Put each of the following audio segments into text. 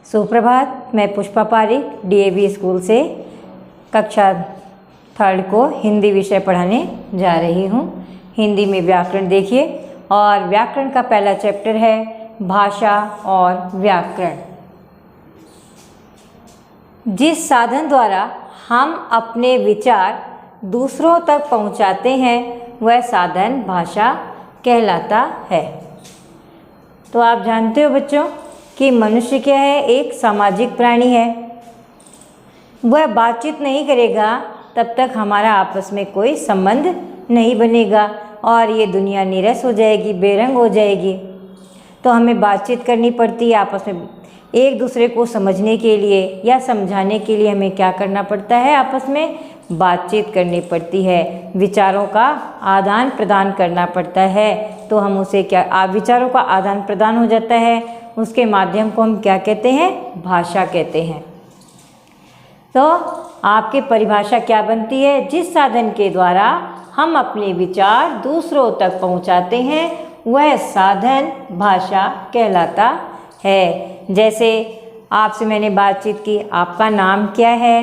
सुप्रभात। मैं Pushpa Pareek DAV school से कक्षा 3 को हिंदी विषय पढ़ाने जा रही हूँ। हिंदी में व्याकरण देखिए और व्याकरण का पहला चैप्टर है भाषा और व्याकरण। जिस साधन द्वारा हम अपने विचार दूसरों तक पहुँचाते हैं वह साधन भाषा कहलाता है। तो आप जानते हो बच्चों कि मनुष्य क्या है, एक सामाजिक प्राणी है। वह बातचीत नहीं करेगा तब तक हमारा आपस में कोई संबंध नहीं बनेगा और ये दुनिया नीरस हो जाएगी, बेरंग हो जाएगी। तो हमें बातचीत करनी पड़ती है आपस में। एक दूसरे को समझने के लिए या समझाने के लिए हमें क्या करना पड़ता है, आपस में बातचीत करनी पड़ती है, विचारों का आदान प्रदान करना पड़ता है। तो हम उसे क्या, विचारों का आदान प्रदान हो जाता है, उसके माध्यम को हम क्या कहते हैं, भाषा कहते हैं। तो आपकी परिभाषा क्या बनती है, जिस साधन के द्वारा हम अपने विचार दूसरों तक पहुंचाते हैं वह साधन भाषा कहलाता है। जैसे आपसे मैंने बातचीत की, आपका नाम क्या है,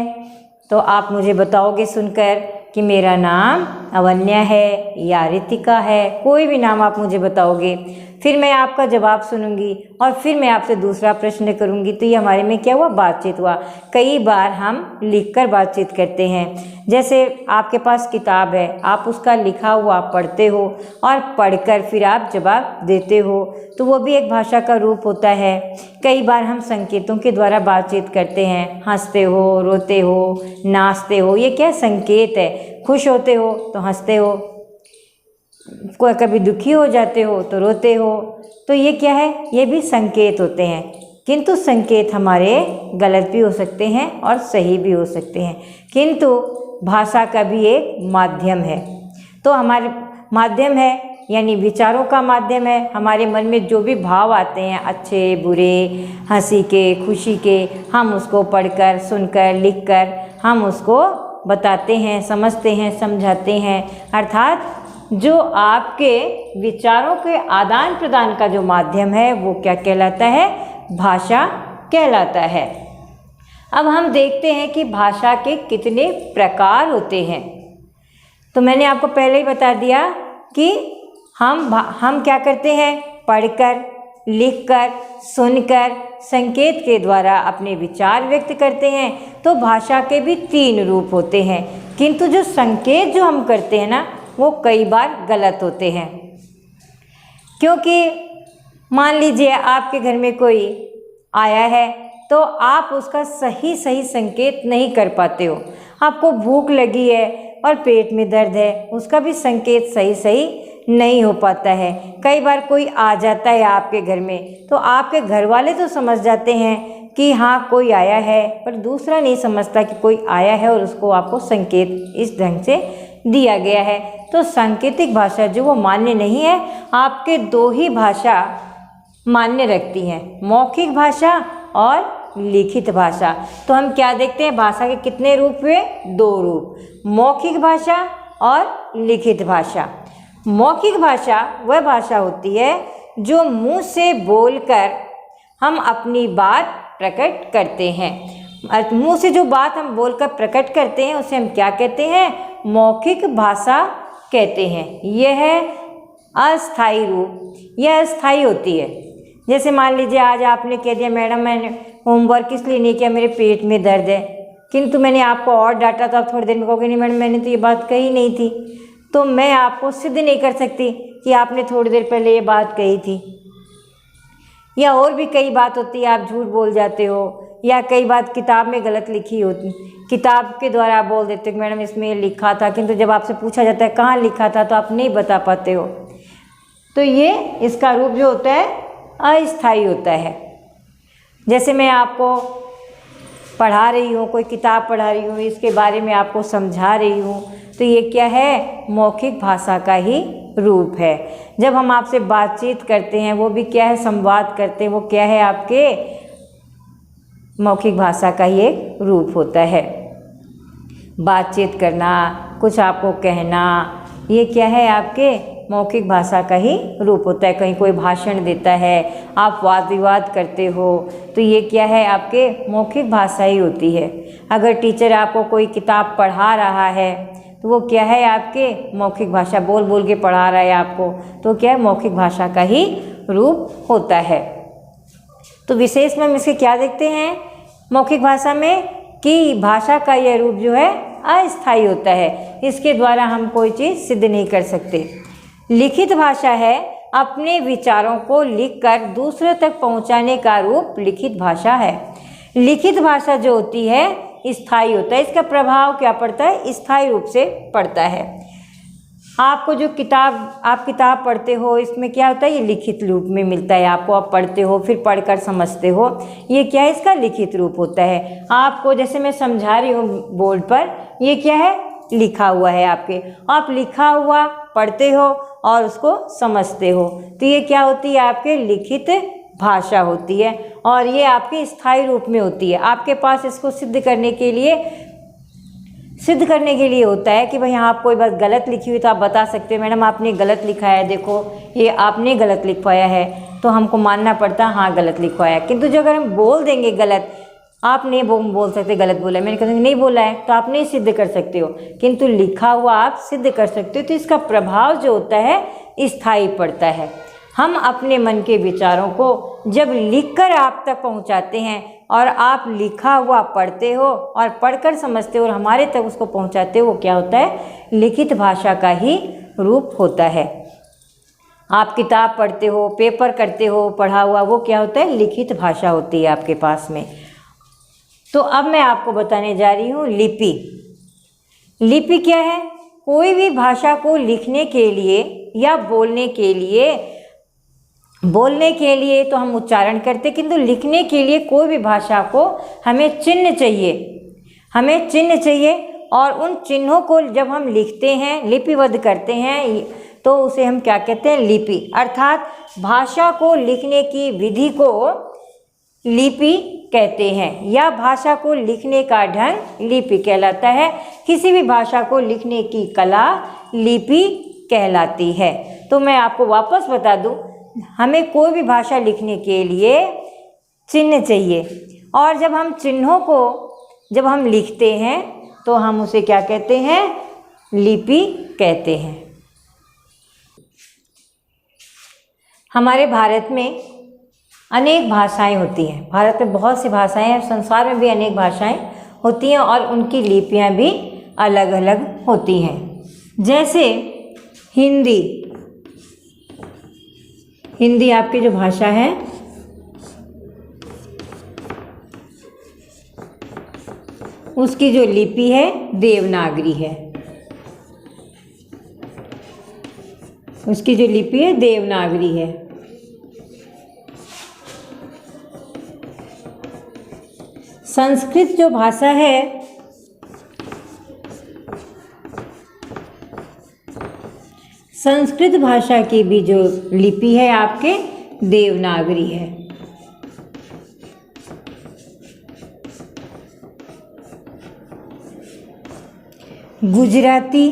तो आप मुझे बताओगे सुनकर कि मेरा नाम अवन्या है या रितिका है, कोई भी नाम आप मुझे बताओगे। फिर मैं आपका जवाब सुनूंगी और फिर मैं आपसे दूसरा प्रश्न करूंगी। तो ये हमारे में क्या हुआ, बातचीत हुआ। कई बार हम लिखकर बातचीत करते हैं। जैसे आपके पास किताब है, आप उसका लिखा हुआ पढ़ते हो और पढ़कर फिर आप जवाब देते हो, तो वो भी एक भाषा का रूप होता है। कई बार हम संकेतों के द्वारा बातचीत करते हैं, हंसते हो, रोते हो, नाचते हो, ये क्या संकेत है। खुश होते हो तो हंसते हो, कोई कभी दुखी हो जाते हो तो रोते हो, तो ये क्या है, ये भी संकेत होते हैं। किंतु संकेत हमारे गलत भी हो सकते हैं और सही भी हो सकते हैं, किंतु भाषा का भी एक माध्यम है। तो हमारे माध्यम है यानी विचारों का माध्यम है। हमारे मन में जो भी भाव आते हैं, अच्छे बुरे, हंसी के, खुशी के, हम उसको पढ़कर, सुनकर, लिखकर हम उसको बताते हैं, समझते हैं, समझाते हैं। अर्थात जो आपके विचारों के आदान प्रदान का जो माध्यम है वो क्या कहलाता है, भाषा कहलाता है। अब हम देखते हैं कि भाषा के कितने प्रकार होते हैं। तो मैंने आपको पहले ही बता दिया कि हम क्या करते हैं, पढ़कर, लिखकर, सुनकर, संकेत के द्वारा अपने विचार व्यक्त करते हैं। तो भाषा के भी 3 रूप होते हैं, किंतु जो संकेत जो हम करते हैं ना वो कई बार गलत होते हैं। क्योंकि मान लीजिए आपके घर में कोई आया है तो आप उसका सही संकेत नहीं कर पाते हो। आपको भूख लगी है और पेट में दर्द है, उसका भी संकेत सही नहीं हो पाता है। कई बार कोई आ जाता है आपके घर में तो आपके घर वाले तो समझ जाते हैं कि हाँ कोई आया है, पर दूसरा नहीं समझता कि कोई आया है और उसको आपको संकेत इस ढंग से दिया गया है। तो सांकेतिक भाषा जो वो मान्य नहीं है। आपके 2 ही भाषा मान्य रखती हैं, मौखिक भाषा और लिखित भाषा। तो हम क्या देखते हैं, भाषा के कितने रूप हुए, 2 रूप, मौखिक भाषा और लिखित भाषा। मौखिक भाषा वह भाषा होती है जो मुंह से बोलकर हम अपनी बात प्रकट करते हैं। मुंह से जो बात हम बोलकर प्रकट करते हैं उसे हम क्या कहते हैं, मौखिक भाषा कहते हैं। यह है अस्थाई रूप, यह अस्थाई होती है। जैसे मान लीजिए आज आपने कह दिया मैडम मैंने होमवर्क इसलिए नहीं किया, मेरे पेट में दर्द है, किंतु मैंने आपको और डांटा तो आप थोड़ी देर में कहोगे नहीं मैडम मैंने तो ये बात कही नहीं थी। तो मैं आपको सिद्ध नहीं कर सकती कि आपने थोड़ी देर पहले ये बात कही थी। या और भी कई बात होती है, आप झूठ बोल जाते हो, या कई बात किताब में गलत लिखी होती, किताब के द्वारा आप बोल देते हो कि मैडम इसमें लिखा था, किंतु जब आपसे पूछा जाता है कहाँ लिखा था तो आप नहीं बता पाते हो। तो ये इसका रूप जो होता है अस्थाई होता है। जैसे मैं आपको पढ़ा रही हूँ, कोई किताब पढ़ा रही हूँ, इसके बारे में आपको समझा रही हूँ, तो ये क्या है, मौखिक भाषा का ही रूप है। जब हम आपसे बातचीत करते हैं वो भी क्या है, संवाद करते हैं, वो क्या है, आपके मौखिक भाषा का ही एक रूप होता है। बातचीत करना, कुछ आपको कहना, ये क्या है, आपके मौखिक भाषा का ही रूप होता है। कहीं कोई भाषण देता है, आप वाद विवाद करते हो, तो ये क्या है, आपके मौखिक भाषा ही होती है। अगर टीचर आपको कोई किताब पढ़ा रहा है तो वो क्या है, आपके मौखिक भाषा, बोल बोल के पढ़ा रहा है आपको, तो क्या है, मौखिक भाषा का ही रूप होता है। तो विशेष में हम इसके क्या देखते हैं मौखिक भाषा में, कि भाषा का यह रूप जो है अस्थायी होता है, इसके द्वारा हम कोई चीज़ सिद्ध नहीं कर सकते। लिखित भाषा है अपने विचारों को लिखकर दूसरे तक पहुंचाने का रूप लिखित भाषा है। लिखित भाषा जो होती है स्थायी होता है, इसका प्रभाव क्या पड़ता है, स्थायी रूप से पड़ता है। आपको जो आप किताब पढ़ते हो, इसमें क्या होता है, ये लिखित रूप में मिलता है आपको, आप पढ़ते हो, फिर पढ़कर समझते हो, ये क्या है, इसका लिखित रूप होता है। आपको जैसे मैं समझा रही हूँ बोर्ड पर, ये क्या है, लिखा हुआ है आपके, आप लिखा हुआ पढ़ते हो और उसको समझते हो, तो ये क्या होती है, आपके लिखित भाषा होती है, और ये आपके स्थायी रूप में होती है। आपके पास इसको सिद्ध करने के लिए होता है कि भाई आप कोई बात गलत लिखी हुई तो आप बता सकते हो, मैडम आपने गलत लिखा है, देखो ये आपने गलत लिखवाया है, तो हमको मानना पड़ता है हाँ गलत लिखवाया। किंतु जो अगर हम बोल देंगे गलत, आप नहीं बोल सकते गलत बोला है, मैंने कहा नहीं बोला है, तो आप नहीं सिद्ध कर सकते हो, किंतु लिखा हुआ आप सिद्ध कर सकते हो। तो इसका प्रभाव जो होता है स्थायी पड़ता है। हम अपने मन के विचारों को जब लिखकर आप तक पहुंचाते हैं, और आप लिखा हुआ पढ़ते हो और पढ़कर समझते हो और हमारे तक उसको पहुंचाते हो, वो क्या होता है, लिखित भाषा का ही रूप होता है। आप किताब पढ़ते हो, पेपर करते हो, पढ़ा हुआ, वो क्या होता है, लिखित भाषा होती है आपके पास में। तो अब मैं आपको बताने जा रही हूँ लिपि। लिपि क्या है, कोई भी भाषा को लिखने के लिए या बोलने के लिए तो हम उच्चारण करते, किंतु लिखने के लिए कोई भी भाषा को हमें चिन्ह चाहिए, और उन चिन्हों को जब हम लिखते हैं, लिपिबद्ध करते हैं, तो उसे हम क्या कहते हैं, लिपि। अर्थात भाषा को लिखने की विधि को लिपि कहते हैं, या भाषा को लिखने का ढंग लिपि कहलाता है। किसी भी भाषा को लिखने की कला लिपि कहलाती है। तो मैं आपको वापस बता दूं, हमें कोई भी भाषा लिखने के लिए चिन्ह चाहिए, और जब हम चिन्हों को जब हम लिखते हैं तो हम उसे क्या कहते हैं, लिपि कहते हैं। हमारे भारत में अनेक भाषाएं होती हैं, भारत में बहुत सी भाषाएं हैं, संसार में भी अनेक भाषाएं होती हैं, और उनकी लिपियां भी अलग अलग होती हैं। जैसे हिंदी आपकी जो भाषा है, उसकी जो लिपि है देवनागरी है, उसकी जो लिपि है देवनागरी है। संस्कृत जो भाषा है, संस्कृत भाषा की भी जो लिपि है आपके देवनागरी है। गुजराती,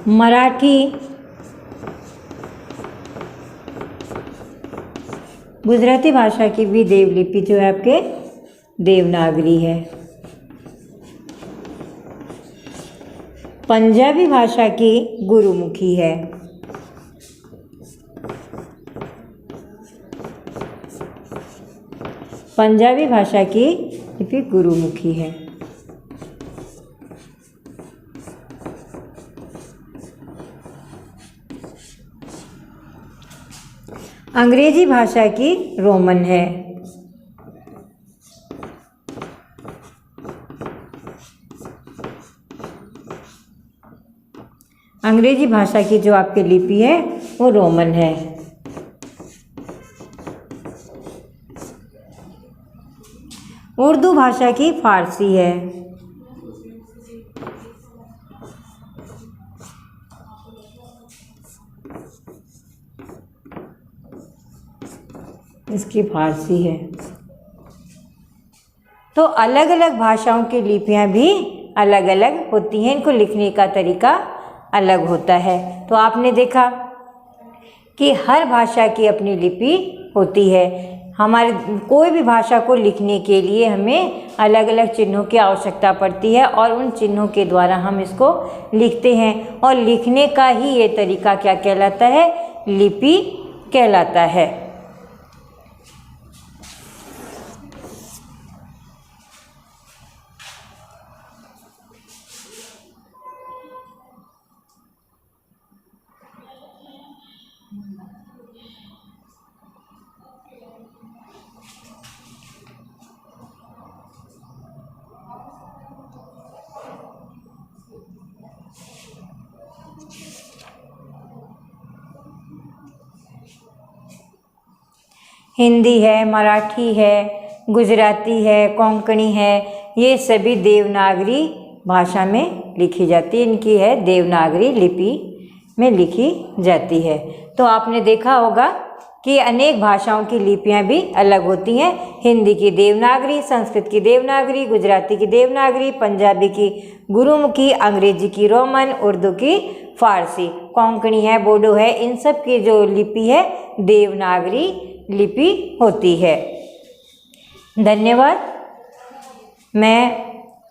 मराठी, गुजराती भाषा की भी देवलिपि जो है आपके देवनागरी है। पंजाबी भाषा की गुरुमुखी है। पंजाबी भाषा की लिपि गुरुमुखी है। अंग्रेजी भाषा की रोमन है। अंग्रेजी भाषा की जो आपकी लिपि है वो रोमन है। उर्दू भाषा की फारसी है। इसकी फारसी है। तो अलग अलग भाषाओं की लिपियां भी अलग अलग होती हैं, इनको लिखने का तरीका अलग होता है। तो आपने देखा कि हर भाषा की अपनी लिपि होती है। हमारे कोई भी भाषा को लिखने के लिए हमें अलग अलग चिन्हों की आवश्यकता पड़ती है और उन चिन्हों के द्वारा हम इसको लिखते हैं, और लिखने का ही ये तरीका क्या कहलाता है? लिपि कहलाता है। हिंदी है, मराठी है, गुजराती है, कोंकणी है, ये सभी देवनागरी भाषा में लिखी जाती है। इनकी है देवनागरी लिपि में लिखी जाती है। तो आपने देखा होगा कि अनेक भाषाओं की लिपियां भी अलग होती हैं। हिंदी की देवनागरी, संस्कृत की देवनागरी, गुजराती की देवनागरी, पंजाबी की गुरुमुखी, अंग्रेजी की रोमन, उर्दू की फारसी, कोंकणी है, बोडो है, इन सब की जो लिपि है देवनागरी लिपि होती है। धन्यवाद।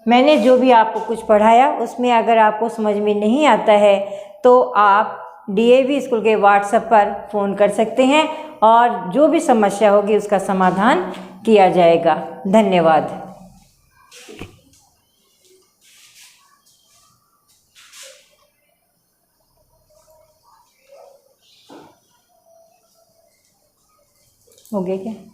मैंने जो भी आपको कुछ पढ़ाया उसमें अगर आपको समझ में नहीं आता है तो आप DAV स्कूल के व्हाट्सएप पर फ़ोन कर सकते हैं और जो भी समस्या होगी उसका समाधान किया जाएगा। धन्यवाद। हो गया क्या?